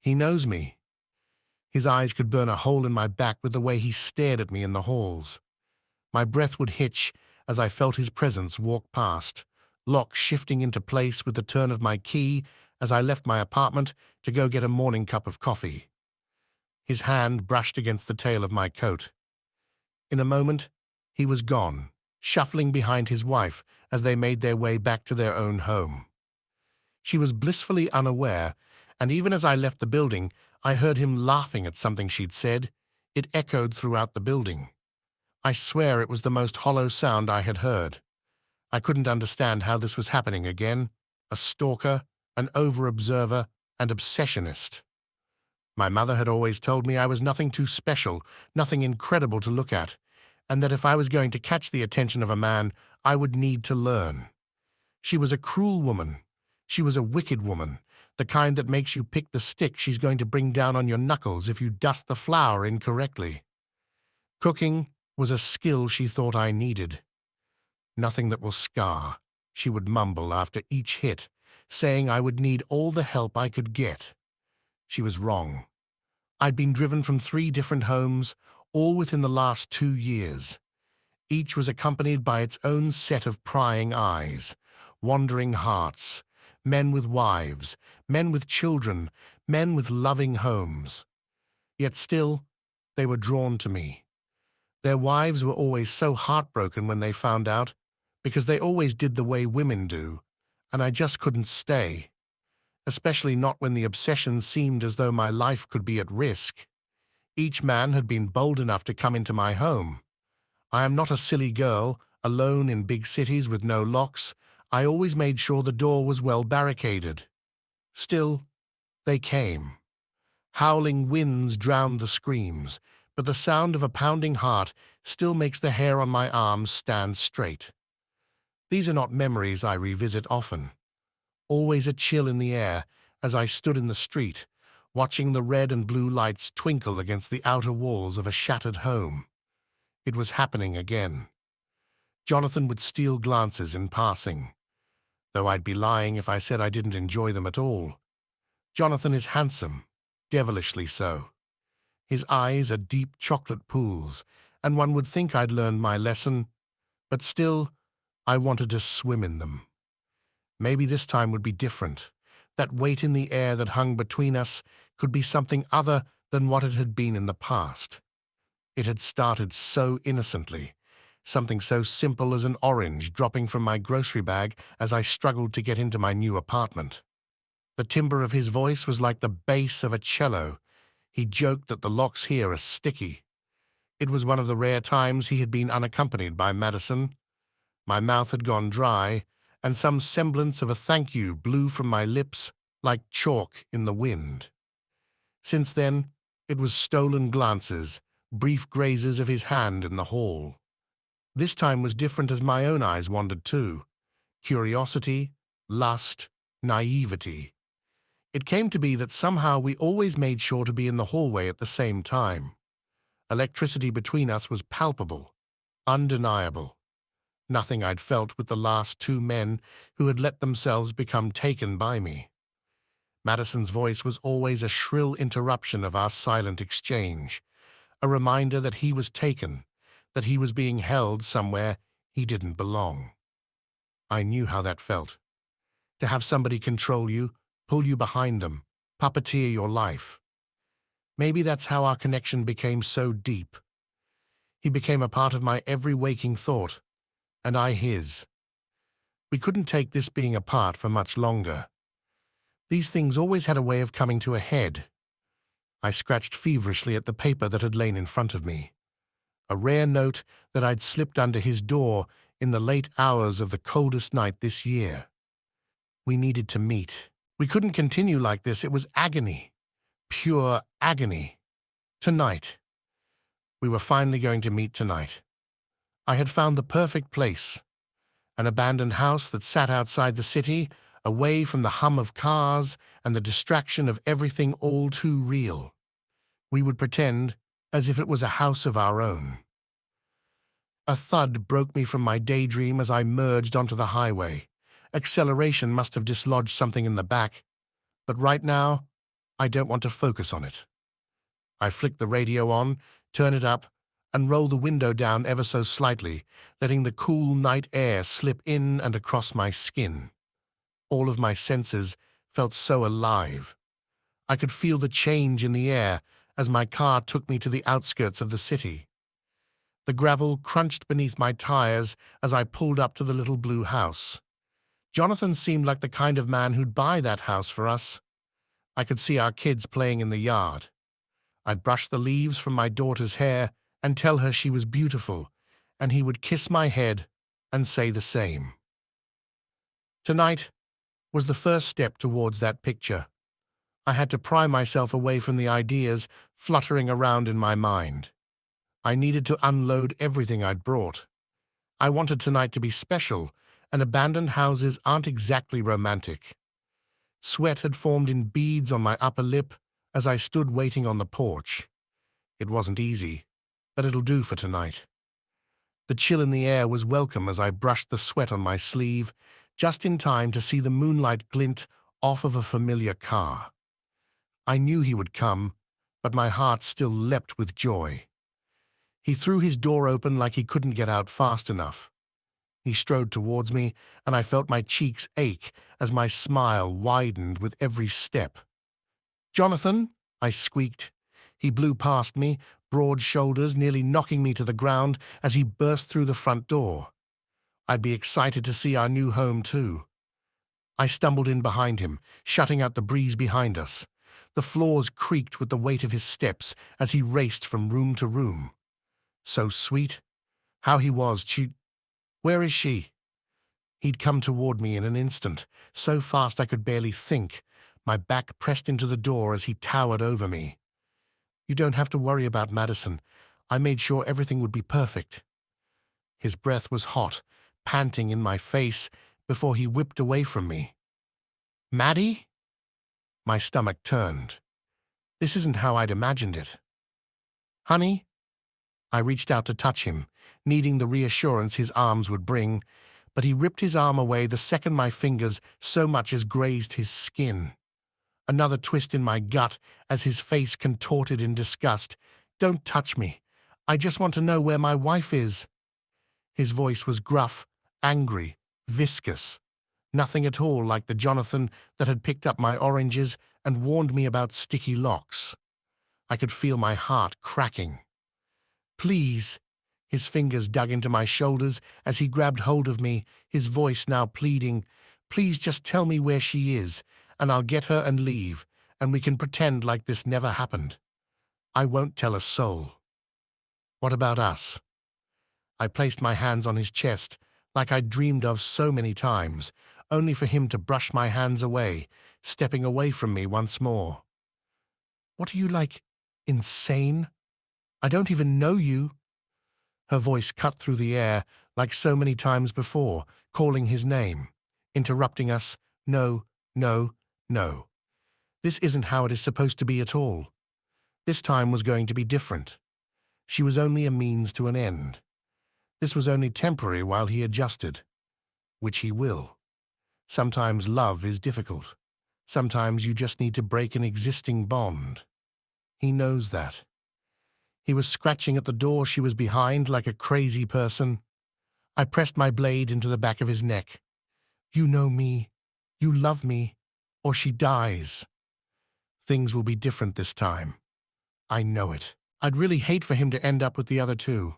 He knows me. His eyes could burn a hole in my back with the way he stared at me in the halls. My breath would hitch as I felt his presence walk past, lock shifting into place with the turn of my key as I left my apartment to go get a morning cup of coffee. His hand brushed against the tail of my coat. In a moment, he was gone, shuffling behind his wife as they made their way back to their own home. She was blissfully unaware, and even as I left the building, I heard him laughing at something she'd said. It echoed throughout the building. I swear it was the most hollow sound I had heard. I couldn't understand how this was happening again. A stalker, an over-observer, and obsessionist. My mother had always told me I was nothing too special, nothing incredible to look at, and that if I was going to catch the attention of a man, I would need to learn. She was a cruel woman. She was a wicked woman, the kind that makes you pick the stick she's going to bring down on your knuckles if you dust the flour incorrectly. Cooking was a skill she thought I needed. Nothing that will scar, she would mumble after each hit, saying I would need all the help I could get. She was wrong. I'd been driven from 3 different homes, all within the last 2 years. Each was accompanied by its own set of prying eyes, wandering hearts, men with wives, men with children, men with loving homes. Yet still, they were drawn to me. Their wives were always so heartbroken when they found out, because they always did the way women do, and I just couldn't stay. Especially not when the obsession seemed as though my life could be at risk. Each man had been bold enough to come into my home. I am not a silly girl, alone in big cities with no locks. I always made sure the door was well barricaded. Still, they came. Howling winds drowned the screams, but the sound of a pounding heart still makes the hair on my arms stand straight. These are not memories I revisit often. Always a chill in the air as I stood in the street, watching the red and blue lights twinkle against the outer walls of a shattered home. It was happening again. Jonathan would steal glances in passing, though I'd be lying if I said I didn't enjoy them at all. Jonathan is handsome, devilishly so. His eyes are deep chocolate pools, and one would think I'd learned my lesson, but still, I wanted to swim in them. Maybe this time would be different. That weight in the air that hung between us could be something other than what it had been in the past. It had started so innocently, something so simple as an orange dropping from my grocery bag as I struggled to get into my new apartment. The timbre of his voice was like the bass of a cello. He joked that the locks here are sticky. It was one of the rare times he had been unaccompanied by Madison. My mouth had gone dry, and some semblance of a thank you blew from my lips like chalk in the wind. Since then, it was stolen glances, brief grazes of his hand in the hall. This time was different as my own eyes wandered too. Curiosity, lust, naivety. It came to be that somehow we always made sure to be in the hallway at the same time. Electricity between us was palpable, undeniable. Nothing I'd felt with the last 2 men who had let themselves become taken by me. Madison's voice was always a shrill interruption of our silent exchange, a reminder that he was taken, that he was being held somewhere he didn't belong. I knew how that felt. To have somebody control you, pull you behind them, puppeteer your life. Maybe that's how our connection became so deep. He became a part of my every waking thought, and I his. We couldn't take this being apart for much longer. These things always had a way of coming to a head. I scratched feverishly at the paper that had lain in front of me. A rare note that I'd slipped under his door in the late hours of the coldest night this year. We needed to meet. We couldn't continue like this. It was agony. Pure agony. Tonight. We were finally going to meet tonight. I had found the perfect place. An abandoned house that sat outside the city, away from the hum of cars and the distraction of everything all too real. We would pretend as if it was a house of our own. A thud broke me from my daydream as I merged onto the highway. Acceleration must have dislodged something in the back, but right now, I don't want to focus on it. I flick the radio on, turn it up, and roll the window down ever so slightly, letting the cool night air slip in and across my skin. All of my senses felt so alive. I could feel the change in the air as my car took me to the outskirts of the city. The gravel crunched beneath my tires as I pulled up to the little blue house. Jonathan seemed like the kind of man who'd buy that house for us. I could see our kids playing in the yard. I'd brush the leaves from my daughter's hair and tell her she was beautiful, and he would kiss my head and say the same. Tonight was the first step towards that picture. I had to pry myself away from the ideas fluttering around in my mind. I needed to unload everything I'd brought. I wanted tonight to be special, and abandoned houses aren't exactly romantic. Sweat had formed in beads on my upper lip as I stood waiting on the porch. It wasn't easy, but it'll do for tonight. The chill in the air was welcome as I brushed the sweat on my sleeve, just in time to see the moonlight glint off of a familiar car. I knew he would come, but my heart still leapt with joy. He threw his door open like he couldn't get out fast enough. He strode towards me, and I felt my cheeks ache as my smile widened with every step. "Jonathan," I squeaked. He blew past me, broad shoulders, nearly knocking me to the ground as he burst through the front door. I'd be excited to see our new home, too. I stumbled in behind him, shutting out the breeze behind us. The floors creaked with the weight of his steps as he raced from room to room. So sweet. How he was. Where is she? He'd come toward me in an instant, so fast I could barely think, my back pressed into the door as he towered over me. "You don't have to worry about Madison. I made sure everything would be perfect." His breath was hot, panting in my face before he whipped away from me. "Maddie?" My stomach turned. This isn't how I'd imagined it. "Honey?" I reached out to touch him, needing the reassurance his arms would bring, but he ripped his arm away the second my fingers so much as grazed his skin. Another twist in my gut as his face contorted in disgust. "Don't touch me. I just want to know where my wife is." His voice was gruff, angry, viscous. Nothing at all like the Jonathan that had picked up my oranges and warned me about sticky locks. I could feel my heart cracking. "Please." His fingers dug into my shoulders as he grabbed hold of me, his voice now pleading. "Please just tell me where she is, and I'll get her and leave, and we can pretend like this never happened. I won't tell a soul." "What about us?" I placed my hands on his chest, like I'd dreamed of so many times, only for him to brush my hands away, stepping away from me once more. "What are you, like, insane? I don't even know you." Her voice cut through the air like so many times before, calling his name, interrupting us. "No, no, no. This isn't how it is supposed to be at all. This time was going to be different. She was only a means to an end. This was only temporary while he adjusted. Which he will. Sometimes love is difficult. Sometimes you just need to break an existing bond. He knows that." He was scratching at the door she was behind like a crazy person. I pressed my blade into the back of his neck. "You know me. You love me. Or she dies. Things will be different this time. I know it. I'd really hate for him to end up with the other two."